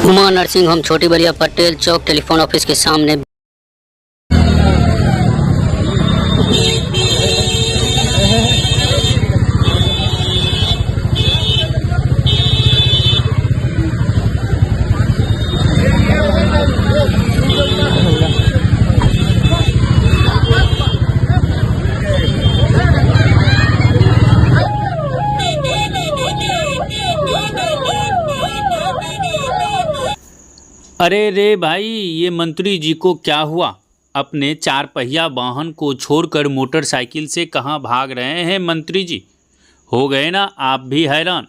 Huma nursing home छोटी बलिया पटेल चौक telephone office के सामने। अरे रे भाई, ये मंत्री जी को क्या हुआ? अपने चार पहिया वाहन को छोड़कर मोटरसाइकिल से कहाँ भाग रहे हैं मंत्री जी? हो गए ना आप भी हैरान?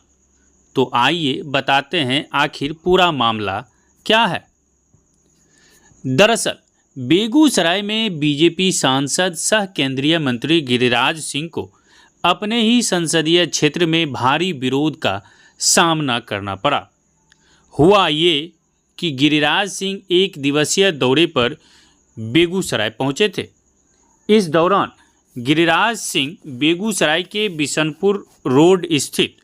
तो आइए बताते हैं आखिर पूरा मामला क्या है। दरअसल बेगूसराय में बीजेपी सांसद सह केंद्रीय मंत्री गिरिराज सिंह को अपने ही संसदीय क्षेत्र में भारी विरोध का सामना करना पड़ा। हुआ ये कि गिरिराज सिंह एक दिवसीय दौरे पर बेगूसराय पहुंचे थे। इस दौरान गिरिराज सिंह बेगूसराय के बिशनपुर रोड स्थित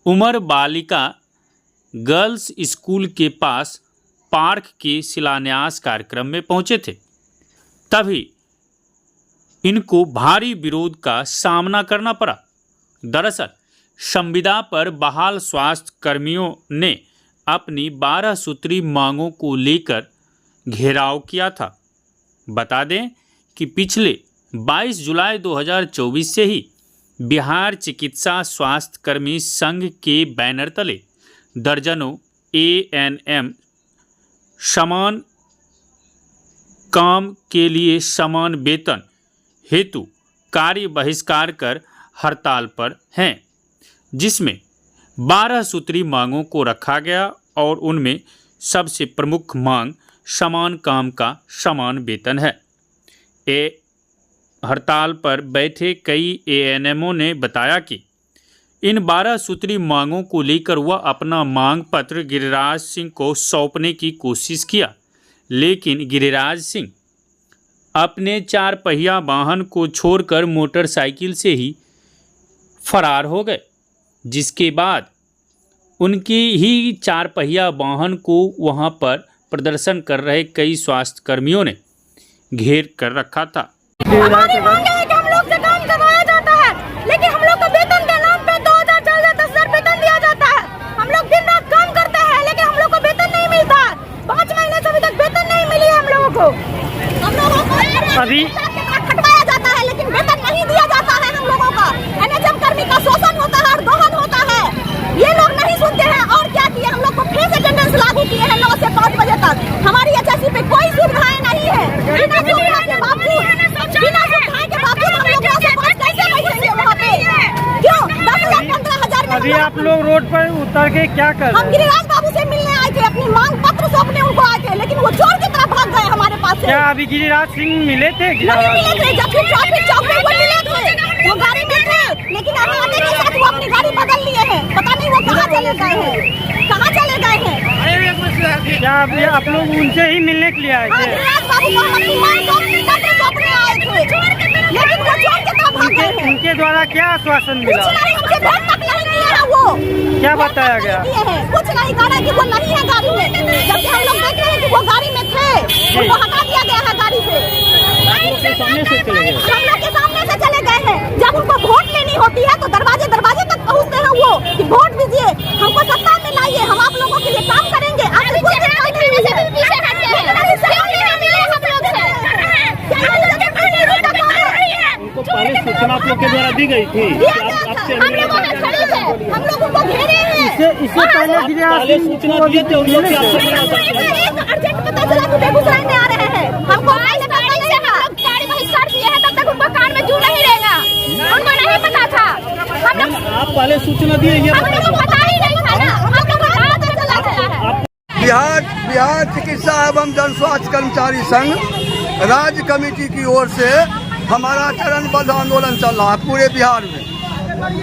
उमर बालिका गर्ल्स स्कूल के पास पार्क के शिलान्यास कार्यक्रम में पहुंचे थे। तभी इनको भारी विरोध का सामना करना पड़ा। दरअसल संविदा पर बहाल स्वास्थ्य कर्मियों ने अपनी 12 सूत्री मांगों को लेकर घेराव किया था। बता दें कि पिछले 22 जुलाई 2024 से ही बिहार चिकित्सा स्वास्थ्य कर्मी संघ के बैनर तले दर्जनों ANM समान काम के लिए समान वेतन हेतु कार्य बहिष्कार कर हड़ताल पर हैं, जिसमें 12 सूत्री मांगों को रखा गया और उनमें सबसे प्रमुख मांग समान काम का समान वेतन है। हड़ताल पर बैठे कई ANMओं ने बताया कि इन 12 सूत्री मांगों को लेकर वह अपना मांग पत्र गिरिराज सिंह को सौंपने की कोशिश किया, लेकिन गिरिराज सिंह अपने चार पहिया वाहन को छोड़कर मोटरसाइकिल से ही फरार हो गए, जिसके बाद उनकी ही चार पहिया वाहन को वहां पर प्रदर्शन कर रहे कई स्वास्थ्य कर्मियों ने घेर कर रखा था। हमारी मांग है कि हम लोग से काम करवाया जाता है, लेकिन हम लोग को वेतन के नाम पे 2000, 4000, 10,000 वेतन दिया जाता है। हम लोग दिन रात काम करते हैं, लेकिन हम लोग को वेतन नहीं मिलता है। 5 महीने से अभी तक वेतन नहीं मिली है हम लोगों को। हम लोगों को अभी खटवाया जाता है, लेकिन वेतन नहीं दिया जाता है हम लोगों का। NHM कर्मी का शोषण होता है और दोहन होता है। ये लोग नहीं सुनते हैं। और क्या किए, हम लोग को फिर से अटेंडेंस लागू किए हैं 9 से 5 बजे तक। हमारी HSC पे कोई सुविधाएं नहीं है। बिना सुविधा के बावजूद हम लोग 9 से 5 कैसे बैठेंगे वहाँ पे? क्यों 10,000, 15,000 में? अभी आप लोग रोड पर उतर के क्या कर रहे हैं? हम गिरिराज बाबू से मिलने आए थे, अपनी मांग पत्र सौंपने उनको आए थे, लेकिन वो चोर की तरह भाग गए हमारे पास से। क्या अभी गिरिराज सिंह मिले थे? नहीं मिले थे। जब फिर ट्रैफिक चौक में वो मिले थे, वो गाड़ी में थे, लेकिन अभी आने के साथ वो अपनी गाड़ी बदल लिए हैं। पता नहीं वो कहाँ चले गए हैं, कहाँ चले गए हैं। क्या अभी आप लोग उनसे ही मिलने के लिए आए थे? गिरिराज बाबू को हम अपनी मांग पत्र सौंपने आए थे, लेकिन वो चोर की तरह भाग गए हैं। उनके द्वारा क्या आश्वासन मिला? कुछ नहीं, हमसे भेंट तक नहीं किए हैं वो। क्या बताया गया? कुछ नहीं कहा कि वो नहीं है गाड़ी में, जबकि हम लोग देख रहे हैं कि वो गाड़ी में थे। उनको हटा दिया गया है गाड़ी से। आप लोग के सामने से चले गए? हम लोग के सामने से चले गए हैं। जब उनको वोट लेनी होती है तो दरवाजे दरवाजे तक पहुँचते हैं वो कि वोट दीजिए, हमको सत्ता में लाइए, हम आप लोगों के लिए काम करेंगे। उनको पहले सूचना आप लोग के द्वारा दी गई थी? हम लोग उनको घेरे हैं। इससे पहले गिरिराज सूचना दिए थे उन लोग? अर्जेंट पता चला कि बेगूसराय में आ रहे हैं। हमको गाड़ी बहिष्कार किए हैं, तब तक उनको कार में जू नहीं रहेगा। उनको नहीं पता था। आप पहले सूचना दिए? ये हम लोग को पता ही नहीं था ना, हम लोग को पता चला है। बिहार चिकित्सा एवं जन स्वास्थ्य कर्मचारी संघ राज्य कमेटी की ओर से हमारा चरणबद्ध आंदोलन चल रहा है पूरे बिहार में।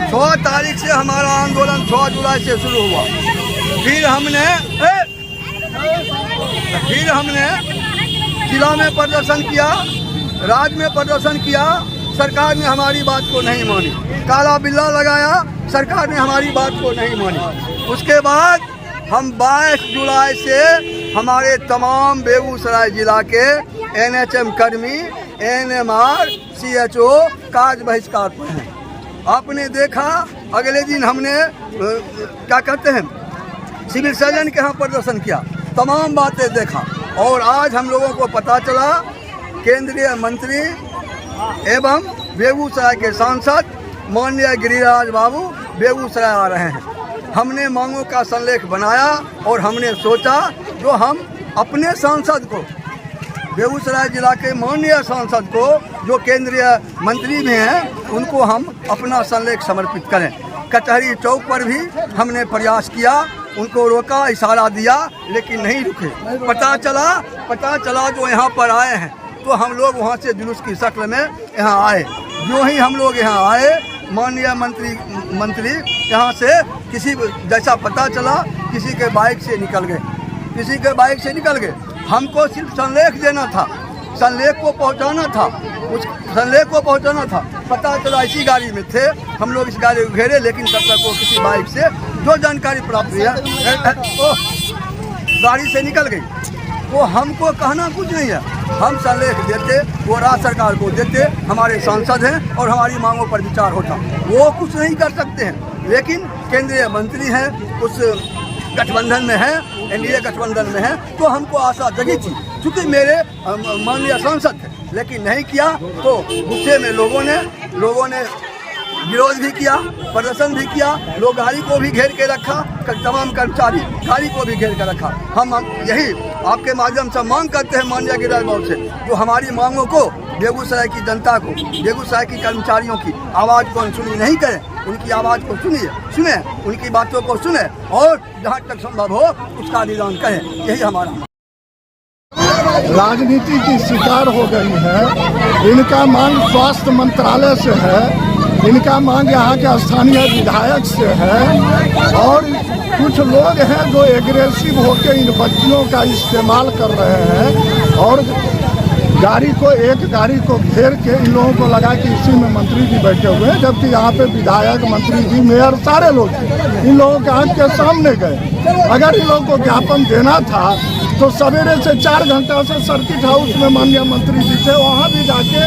6 तारीख से हमारा आंदोलन 6 जुलाई से शुरू हुआ। फिर हमने जिला में प्रदर्शन किया, राज्य में प्रदर्शन किया। सरकार ने हमारी बात को नहीं मानी, काला बिल्ला लगाया, सरकार ने हमारी बात को नहीं मानी। उसके बाद हम 22 जुलाई से हमारे तमाम बेगूसराय जिला के NHM कर्मी, NMR, CHO कार्य बहिष्कार पर हैं। आपने देखा अगले दिन हमने क्या कहते हैं सिविल सर्जन के यहाँ प्रदर्शन किया, तमाम बातें देखा और आज हम लोगों को पता चला केंद्रीय मंत्री एवं बेगूसराय के सांसद माननीय गिरिराज बाबू बेगूसराय आ रहे हैं। हमने मांगों का संलेख बनाया और हमने सोचा जो हम अपने सांसद को, बेगूसराय जिला के माननीय सांसद को जो केंद्रीय मंत्री भी हैं, उनको हम अपना संलेख समर्पित करें। कचहरी चौक पर भी हमने प्रयास किया, उनको रोका, इशारा दिया, लेकिन नहीं रुके। पता चला जो यहाँ पर आए हैं तो हम लोग वहाँ से जुलूस की शक्ल में यहाँ आए। जो ही हम लोग यहाँ आए, माननीय मंत्री यहाँ से किसी जैसा पता चला किसी के बाइक से निकल गए। हमको सिर्फ संलेख देना था, संलेख को पहुँचाना था। पता चला इसी गाड़ी में थे, हम लोग इस गाड़ी को घेरे, लेकिन तब तक वो किसी बाइक से जो जानकारी प्राप्त हुई है गाड़ी से निकल गई। वो हमको कहना कुछ नहीं है, हम संलेख देते, वो राज्य सरकार को देते, हमारे सांसद हैं और हमारी मांगों पर विचार होता। वो कुछ नहीं कर सकते हैं, लेकिन केंद्रीय मंत्री हैं, उस गठबंधन में है, NDA गठबंधन में है, तो हमको आशा जगी थी, क्योंकि मेरे माननीय सांसद थे, लेकिन नहीं किया तो गुस्से में लोगों ने विरोध भी किया, प्रदर्शन भी किया, लोग गाड़ी को भी घेर के रखा, तमाम कर्मचारी गाड़ी को भी घेर कर रखा। हम यही आपके माध्यम से मांग करते हैं माननीय गिरिराज बाबू से, जो हमारी मांगों को, बेगूसराय की जनता को, बेगूसराय की कर्मचारियों की आवाज़ को अनसुनी नहीं करें, उनकी आवाज़ को सुने, उनकी बातों को सुने और जहाँ तक संभव हो उसका निदान करें। यही हमारा राजनीति की शिकार हो गई है। इनका मांग स्वास्थ्य मंत्रालय से है, इनका मांग यहाँ के स्थानीय विधायक से है और कुछ लोग हैं जो एग्रेसिव होकर इन बच्चियों का इस्तेमाल कर रहे हैं और एक गाड़ी को घेर के इन लोगों को लगा कि इसी में मंत्री जी बैठे हुए हैं, जबकि यहाँ पे विधायक, मंत्री जी, मेयर सारे लोग इन लोगों के आँख के सामने गए। अगर इन लोगों को ज्ञापन देना था तो सवेरे से 4 घंटा से सर्किट हाउस में माननीय मंत्री जी थे, वहाँ भी जाके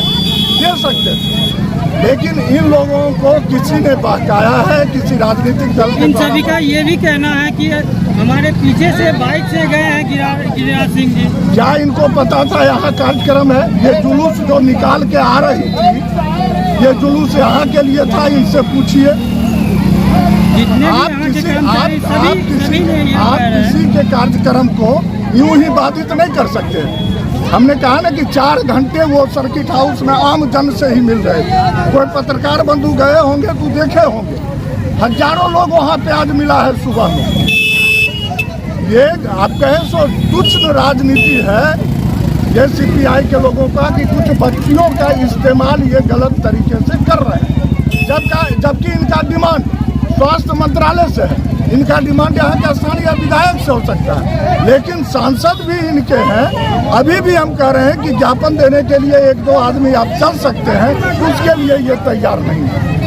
दे सकते थे, लेकिन इन लोगों को किसी ने बहकाया है, किसी राजनीतिक दल के। इन सभी का ये भी कहना है कि हमारे पीछे से बाइक से गए हैं गिरिराज सिंह जी। क्या इनको पता था यहाँ कार्यक्रम है? ये जुलूस जो निकाल के आ रही थी, ये जुलूस यहाँ के लिए था, इनसे पूछिए। आप किसी के कार्यक्रम को यूं ही बाधित नहीं कर सकते। हमने कहा ना कि 4 घंटे वो सर्किट हाउस में आम जन से ही मिल रहे थे। कोई पत्रकार बंधु गए होंगे तो देखे होंगे, हजारों लोग वहाँ पे आज मिला है सुबह में। ये आप कहें सो तुच्छ राजनीति है ये CPI के लोगों का कि कुछ बच्चियों का इस्तेमाल ये गलत तरीके से कर रहे हैं, जबकि इनका डिमांड स्वास्थ्य मंत्रालय से है, इनका डिमांड यहाँ के स्थानीय विधायक से हो सकता है, लेकिन सांसद भी इनके हैं। अभी भी हम कह रहे हैं कि ज्ञापन देने के लिए 1-2 आदमी आप चल सकते हैं, उसके लिए ये तैयार नहीं है।